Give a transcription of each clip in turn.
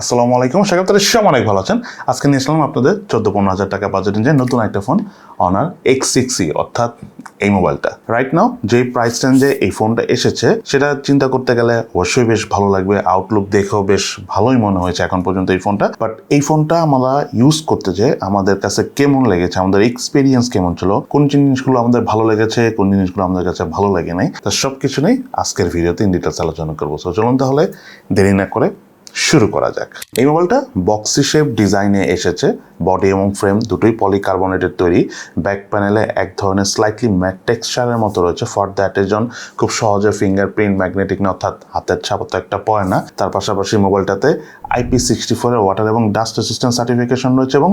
আসসালামু আলাইকুম, স্বাগত। সব অনেক ভালো আছেন। আজকে নিয়ে আসলাম আপনাদের 14-15 হাজার টাকা বাজেট যে নতুন একটা ফোন Honor X6c, অর্থাৎ এই মোবাইলটা রাইট নাও যে প্রাইস রেঞ্জে এই ফোনটা এসেছে সেটা চিন্তা করতে গেলে অবশ্যই বেশ ভালো লাগবে। আউটলুক দেখেও বেশ ভালোই মনে হয়েছে এখন পর্যন্ত এই ফোনটা। বাট এই ফোনটা আমরা ইউজ করতে যে আমাদের কাছে কেমন লেগেছে, আমাদের এক্সপিরিয়েন্স কেমন ছিল, কোন জিনিসগুলো আমাদের ভালো লেগেছে, কোন জিনিসগুলো আমাদের কাছে ভালো লাগে নাই, তার সবকিছু নেই আজকের ভিডিওতে ইন ডিটেলস আলোচনা করবো। তো চলুন তাহলে দেরি না করে শুরু করা যাক। এই মোবাইলটা বক্সি শেপ ডিজাইনে এসেছে, বডি এবং ফ্রেম দুটোই পলিকার্বনেটের তৈরি। ব্যাক প্যানেলে এক ধরনের স্লাইটলি ম্যাট টেক্সচারের মতো রয়েছে, ফর দ্যাট এজন খুব সহজে ফিঙ্গারপ্রিন্ট ম্যাগনেটিক না, অর্থাৎ হাতের ছাপ তো একটা পড়ে না। তার পাশাপাশি মোবাইলটাতে IP64 এর ওয়াটার এবং ডাস্ট রেসিস্ট্যান্স সার্টিফিকেশন রয়েছে এবং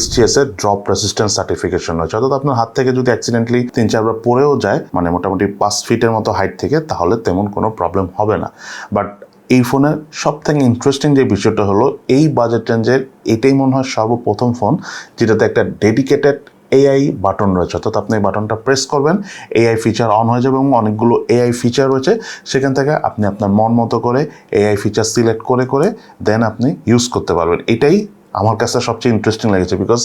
SGS এর ড্রপ রেসিস্ট্যান্স সার্টিফিকেশন রয়েছে। অর্থাৎ আপনার হাত থেকে যদি অ্যাক্সিডেন্টলি 3-4 বার পড়েও যায়, মানে মোটামুটি 5 ফিটের মতো হাইট থেকে, তাহলে তেমন কোনো প্রবলেম হবে না। বাট এই ফোনের সব থেকে ইন্টারেস্টিং যে বিষয়টা হলো, এই বাজেট রেঞ্জের এটাই মনে হয় সর্বপ্রথম ফোন যেটাতে একটা ডেডিকেটেড AI বাটন রয়েছে। অর্থাৎ আপনি এই বাটনটা প্রেস করবেন, AI ফিচার অন হয়ে যাবে এবং অনেকগুলো AI ফিচার রয়েছে। সেখান থেকে আপনি আপনার মন মতো করে AI ফিচার সিলেক্ট করে করে দেন আপনি ইউজ করতে পারবেন। এটাই আমার কাছে সবচেয়ে ইন্টারেস্টিং লেগেছে, বিকজ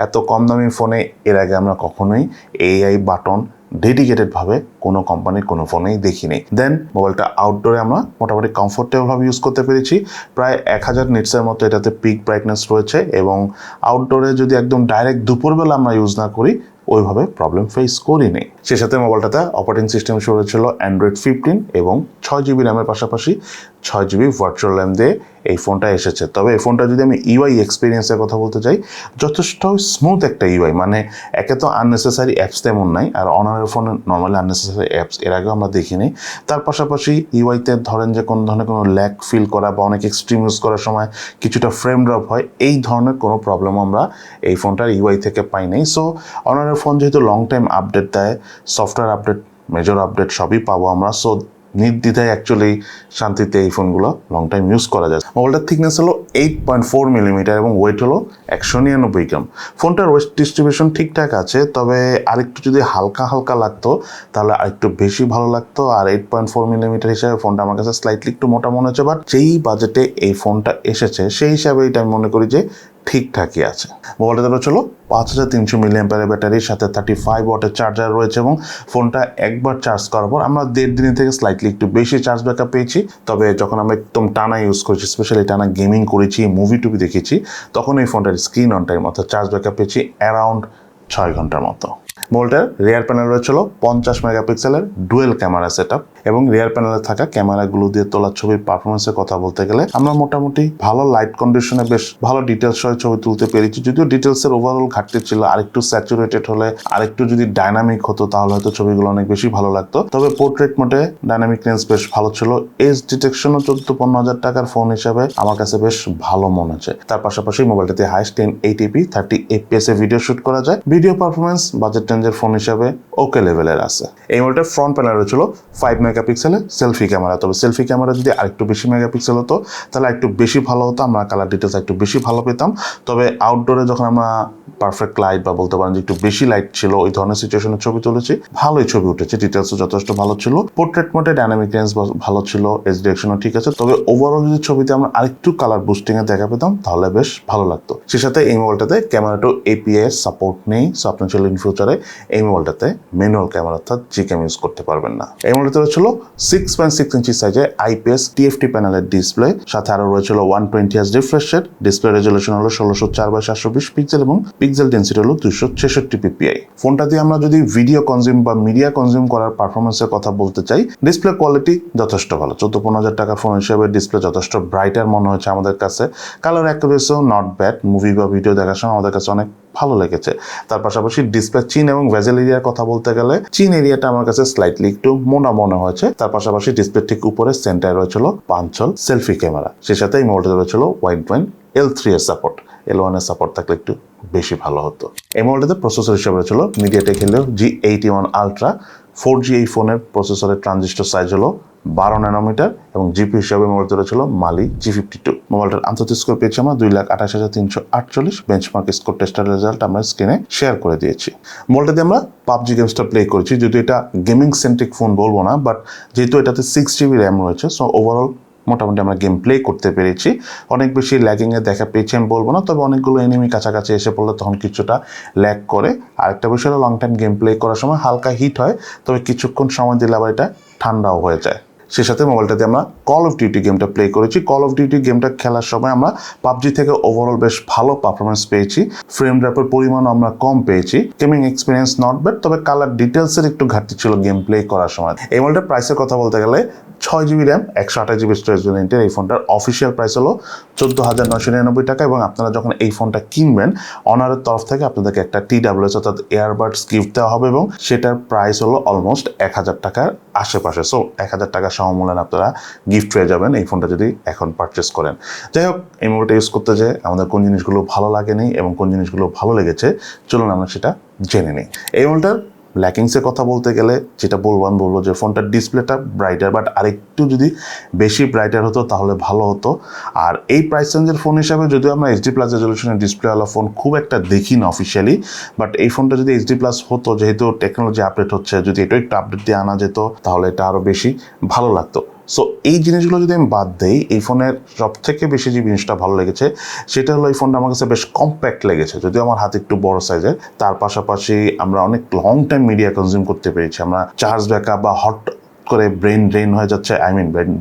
এত কম দামি ফোনে এর আগে আমরা কখনোই AI বাটন ডেডিকেটেডভাবে কোনো কোম্পানির কোনো ফোনেই দেখিনি। দেন মোবাইলটা আউটডোরে আমরা মোটামুটি কমফোর্টেবলভাবে ইউজ করতে পেরেছি। প্রায় 1000 নিটসের মতো এটাতে পিক ব্রাইটনেস রয়েছে এবং আউটডোরে যদি একদম ডাইরেক্ট দুপুরবেলা আমরা ইউজ না করি ওইভাবে প্রবলেম ফেস করিনি। সে সাথে মোবাইলটাতে অপারেটিং সিস্টেম শুরু ছিল Android 15 এবং 6GB র্যামের পাশাপাশি 6GB ভার্চুয়াল র্যাম দিয়ে এই ফোনটা এসেছে। তবে এই ফোনটা যদি আমি UI এক্সপিরিয়েন্সের কথা বলতে চাই, যথেষ্ট স্মুথ একটা UI, মানে একে তো আননেসেসারি অ্যাপস তেমন নাই, আর অনারের ফোনে নর্মালি আননেসেসারি অ্যাপস এর আগেও আমরা দেখিনি। তার পাশাপাশি ইউআইতে ধরেন যে কোনো ধরনের কোনো ল্যাগ ফিল করা বা অনেক এক্সট্রিম ইউজ করার সময় কিছুটা ফ্রেম ড্রপ হয়, এই ধরনের কোনো প্রবলেম আমরা এই ফোনটার UI থেকে পাই নাই। সো অনারের ফোন যেহেতু লং টাইম আপডেট দেয়, সফটওয়্যার আপডেট, মেজর আপডেট সবই পাবো আমরা। সো নির্দ্বিধায় অ্যাকচুয়ালি শান্তিতে এই ফোনগুলো লং টাইম ইউজ করা যায়। মোবাইলটার থিকনেস হলো 8.4 মিলিমিটার এবং ওয়েট হলো 199 গ্রাম। ফোনটার ওয়েট ডিস্ট্রিবিউশন ঠিকঠাক আছে, তবে আরেকটু যদি হালকা হালকা লাগতো তাহলে আরেকটু বেশি ভালো লাগতো। আর 8.4 মিলিমিটার হিসাবে ফোনটা আমার কাছে স্লাইটলি একটু মোটা মনে হচ্ছে, বাট যেই বাজেটে এই ফোনটা এসেছে সেই হিসাবে এটা আমি মনে করি যে ঠিকঠাকই আছে। মোবাইলটাতে রয়েছিল 5300 মিলিঅ্যাম্পিয়ারের ব্যাটারির সাথে 35 ওয়াটের চার্জার রয়েছে এবং ফোনটা একবার চার্জ করার পর আমরা 1.5 দিন থেকে স্লাইটলি একটু বেশি চার্জ ব্যাকআপ পেয়েছি। তবে যখন আমরা একদম টানা ইউজ করেছি, স্পেশালি টানা গেমিং করেছি, মুভি টুভি দেখেছি, তখন এই ফোনটার স্ক্রিন অন টাইম অর্থাৎ চার্জ ব্যাকআপ পেয়েছি অ্যারাউন্ড 6 ঘন্টার মতো। মোবাইলটার রিয়ার প্যানেল রয়েছিল 50 মেগাপিক্সেলের ডুয়েল ক্যামেরা সেটআপ এবং রিয়ার প্যানেলে থাকা ক্যামেরাগুলো দিয়ে তোলা ছবির পারফরমেন্সের কথা বলতে গেলে আমরা মোটামুটি ভালো লাইট কন্ডিশনে বেশ ভালো ডিটেলস সহ ছবি তুলতে পেরেছি। যদিও ডিটেলসের ওভারঅল ঘাটতি ছিল, আরেকটু স্যাচুরেটেড হলে, আরেকটু যদি ডাইনামিক হতো তাহলে হয়তো ছবিগুলো অনেক বেশি ভালো লাগতো। তবে পোর্ট্রেট মোডে ডাইনামিক রেঞ্জ বেশ ভালো ছিল। এজ ডিটেকশনও 14-15 হাজার টাকার ফোন হিসাবে আমার কাছে বেশ ভালো মনে হচ্ছে। তার পাশাপাশি মোবাইলটাতে হাইস্ট 1080p 30 fps এ ভিডিও শুট করা যায়। ভিডিও পারফরমেন্স বাজেট রেঞ্জের ফোন হিসাবে ওকে লেভেলের আছে। এই মোবাইলটার ফ্রন্ট প্যানেল রয়েছিল 5 মেগাপিক্সেলের সেলফি ক্যামেরা। তবে সেলফি ক্যামেরা যদি আরেকটু বেশি মেগাপিক্সেল হতো তাহলে একটু বেশি ভালো হতো, আমরা কালার ডিটেলস একটু বেশি ভালো পেতাম। তবে আউটডোরে যখন আমরা পারফেক্ট লাইট বা বলতে পারেন যে একটু বেশি লাইট ছিল, ওই ধরনের সিচুয়েশনের ছবি তুলেছি, ভালোই ছবি উঠেছে, ডিটেলসও যথেষ্ট ভালো ছিল। পোর্ট্রেট মোডে ডাইনামিক রেঞ্জ ভালো ছিল, এজ ডিরেকশনও ঠিক আছে। তবে ওভারঅল যদি ছবিতে আমরা আরেকটু কালার বুস্টিং এ দেখা পেতাম তাহলে বেশ ভালো লাগতো। সে সাথে এই মোবাইলটাতে ক্যামেরাটো API এর সাপোর্ট নেই, সো আপনি চলে ইন ফিউচারে এই মোবাইলটাতে ম্যানুয়াল ক্যামেরা অর্থাৎ জিক্যাম ইউজ করতে পারবেন না। এই মোবাইলটাতে রয়েছিল 6.6 ইঞ্চি সাইজে IPS TFT প্যানেলের ডিসপ্লে, সাথে আরো রয়েছিল 120Hz refresh rate. Display resolution হলো 1604x720 পিক্সেল এবং পিক্সেল ডেন্সিটি হলো 266 ppi। ফোনটা দিয়ে আমরা যদি ভিডিও কনজিউম বা মিডিয়া কনজিউম করার পারফরমেন্সের কথা বলতে চাই, ডিসপ্লে কোয়ালিটি যথেষ্ট ভালো। 14-15 হাজার টাকার ফোন হিসেবে ডিসপ্লে যথেষ্ট ব্রাইটার মনে হচ্ছে আমাদের কাছে। কালার অ্যাকুরেসিও নট ব্যাড, মুভি বা ভিডিও দেখার সময় আমাদের কাছে অনেক ভালো লেগেছে। তার পাশাপাশি ডিসপ্লে চিন এবং ভেজেল এরিয়ার কথা বলতে গেলে চিন এরিয়াটা আমার কাছে স্লাইটলি একটু মোটা মনে হয়েছে। তার পাশাপাশি ডিসপ্লে ঠিক উপরে সেন্টারে রয়েছিল পাঞ্চল সেলফি ক্যামেরা। সে সাথে এই মোবাইলটা রয়েছিল ওয়াইড ব্যান্ড L3 এর সাপোর্ট, L1 এর সাপোর্ট থাকলে একটু বেশি ভালো হতো। এই মোবাইলটাতে প্রসেসর হিসেবে রয়েছিল MediaTek Helio G81 Ultra 4G। এই ফোনের প্রসেসরের ট্রানজিস্টর সাইজ হলো 12 ন্যানোমিটার এবং জিপি হিসাবে মোবাইলটা রয়েছিল মালি G52। মোবাইলটার আন্তর্জাতিক স্কোর পেয়েছি আমরা 2,28,348। বেঞ্চমার্ক স্কোর টেস্টার রেজাল্ট আমরা স্ক্রিনে শেয়ার করে দিয়েছি। মোবাইলটা দিয়ে আমরা পাবজি গেমসটা প্লে করেছি, যদিও এটা গেমিং সেন্ট্রিক ফোন বলবো না, বাট যেহেতু এটাতে 6GB র্যাম রয়েছে, সো ওভারঅল মোটামুটি আমরা গেম প্লে করতে পেরেছি। অনেক বেশি ল্যাগিংয়ে দেখা পেয়েছি আমি বলবো না, তবে অনেকগুলো এনিমি কাছাকাছি এসে পড়লে তখন কিছুটা ল্যাগ করে। আরেকটা বিষয় হলো লং টাইম গেম প্লে করার সময় হালকা হিট হয়, তবে কিছুক্ষণ সময় দিলে আবার এটা ঠান্ডাও হয়ে যায়। সেই সাথে মোবাইলটাতে আমরা কল অফ ডিউটি গেমটা প্লে করেছি। কল অফ ডিউটি গেমটা খেলার সময় আমরা পাবজি থেকে ওভারঅল বেশ ভালো পারফরমেন্স পেয়েছি, ফ্রেম ড্রপের পরিমাণও আমরা কম পেয়েছি। গেমিং এক্সপিরিয়েন্স নট ব্যাড, তবে কালার ডিটেলসের একটু ঘাটতি ছিল গেম প্লে করার সময়। এই মোবাইলটার প্রাইসের কথা বলতে গেলে 6GB র্যাম 128GB স্টোরেজ ভ্যারিয়েন্টের এই ফোনটার অফিসিয়াল প্রাইস হলো 14,999 টাকা, এবং আপনারা যখন এই ফোনটা কিনবেন অনারের তরফ থেকে আপনাদেরকে একটা TWS অর্থাৎ এয়ারবাডস গিফট দেওয়া হবে, এবং সেটার প্রাইস হলো অলমোস্ট 1000 টাকার আশেপাশে। সো 1000 টাকা সমমূল্যে আপনারা গিফট পেয়ে যাবেন এই ফোনটা যদি এখন পারচেস করেন। যাই হোক, এই মোবাইলটা ইউজ করতে যে আমাদের কোন জিনিসগুলো ভালো লাগেনি এবং কোন জিনিসগুলো ভালো লেগেছে চলুন আমরা সেটা জেনে নিই। এই মোবাইলটার ল্যাকিংসের কথা বলতে গেলে যেটা বলবো যে ফোনটার ডিসপ্লেটা ব্রাইটার, বাট আরেকটু যদি বেশি ব্রাইটার হতো তাহলে ভালো হতো। আর এই প্রাইস রেঞ্জের ফোন হিসাবে যদিও আমরা HD+ রেজলিউশনের ডিসপ্লেওয়ালা ফোন খুব একটা দেখি না অফিসিয়ালি, বাট এই ফোনটা যদি HD+ হতো, যেহেতু টেকনোলজি আপডেট হচ্ছে, যদি এটা একটু আপডেট দিয়ে আনা যেত তাহলে এটা আরও বেশি ভালো লাগতো। সো এই জিনিসগুলো যদি আমি বাদ দেই, এই ফোনের সব থেকে বেশি যে জিনিসটা ভালো লেগেছে সেটা হলো এই ফোনটা আমার কাছে বেশ কম্প্যাক্ট লেগেছে। যদিও আমার হাত একটু বড় সাইজের, তার পাশাপাশি আমরা অনেক লং টাইম মিডিয়া কনজিউম করতে পেরেছি। আমরা চার্জ ব্যাকআপ বা হট করে ব্রেন ড্রেন হয়ে যাচ্ছে,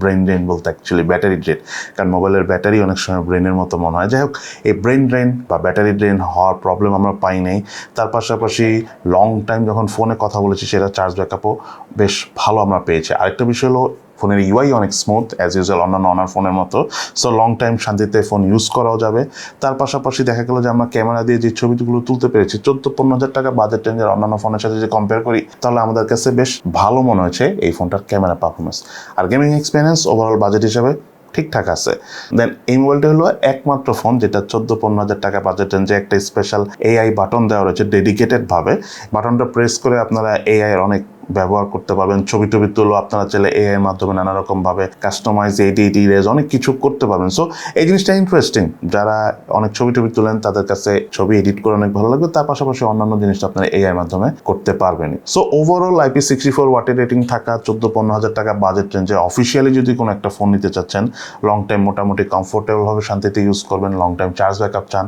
ব্রেন ড্রেন বলতে অ্যাকচুয়ালি ব্যাটারি ড্রেন, কারণ মোবাইলের ব্যাটারি অনেক সময় ব্রেনের মতো মনে হয়। যাই হোক, এই ব্রেন ড্রেন বা ব্যাটারি ড্রেন হওয়ার প্রবলেম আমরা পাই নাই। তার পাশাপাশি লং টাইম যখন ফোনে কথা বলেছি সেটা চার্জ ব্যাকআপও বেশ ভালো আমরা পেয়েছি। আরেকটা বিষয় হলো ফোনের UI অনেক স্মুথ অ্যাজ ইউজুয়াল অন্যান্য অনার ফোনের মতো। সো লং টাইম শান্তিতে ফোন ইউজ করাও যাবে। তার পাশাপাশি দেখা গেলো যে আমরা ক্যামেরা দিয়ে যে ছবিগুলো তুলতে পেরেছি 14-15 হাজার টাকা বাজেট রেঞ্জের অন্যান্য ফোনের সাথে যদি কম্পেয়ার করি, তাহলে আমাদের কাছে বেশ ভালো মনে হয়েছে এই ফোনটার ক্যামেরা পারফরমেন্স। আর গেমিং এক্সপিরিয়েন্স ওভারঅল বাজেট হিসাবে ঠিকঠাক আছে। দেন এই মোবাইলটা হলো একমাত্র ফোন যেটা 14-15 হাজার টাকা বাজেট রেঞ্জে একটা স্পেশাল AI বাটন দেওয়া রয়েছে ডেডিকেটেড ভাবে। বাটনটা প্রেস করে আপনারা AI এর অনেক ব্যবহার করতে পারবেন। ছবি তুলো আপনারা চাইলে AI এর মাধ্যমে নানা রকম ভাবে কাস্টমাইজ এডিট ইরেজ অনেক কিছু করতে পারবেন। সো এই জিনিসটা ইন্টারেস্টিং, যারা অনেক ছবি তুলেন তাদের কাছে ছবি এডিট করে অনেক ভালো লাগবে। তার পাশাপাশি অন্যান্য জিনিসটা আপনারা AI এর মাধ্যমে করতে পারবেন। সো ওভারঅল IP64 ওয়াটের রেটিং থাকা 14-15 হাজার টাকা বাজেট রেঞ্জে অফিসিয়ালি যদি কোনো একটা ফোন নিতে চাচ্ছেন, লং টাইম মোটামুটি কমফোর্টেবল ভাবে শান্তিতে ইউজ করবেন, লং টাইম চার্জ ব্যাকআপ চান,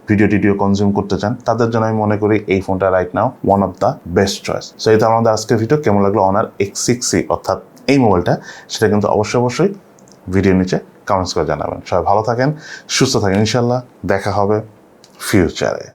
ভিডিও কনজিউম করতে চান, তাদের জন্য আমি মনে করি এই ফোনটা right now one of the best choice. So এটা আমাদের আজকের ভিডিও। কেমন লাগলো Honor X6c অর্থাৎ এই মোবাইলটা, সেটা কিন্তু অবশ্যই ভিডিও নিচে কমেন্টস করে জানাবেন। সবাই ভালো থাকেন, সুস্থ থাকেন, ইনশাল্লাহ দেখা হবে ফিউচারে।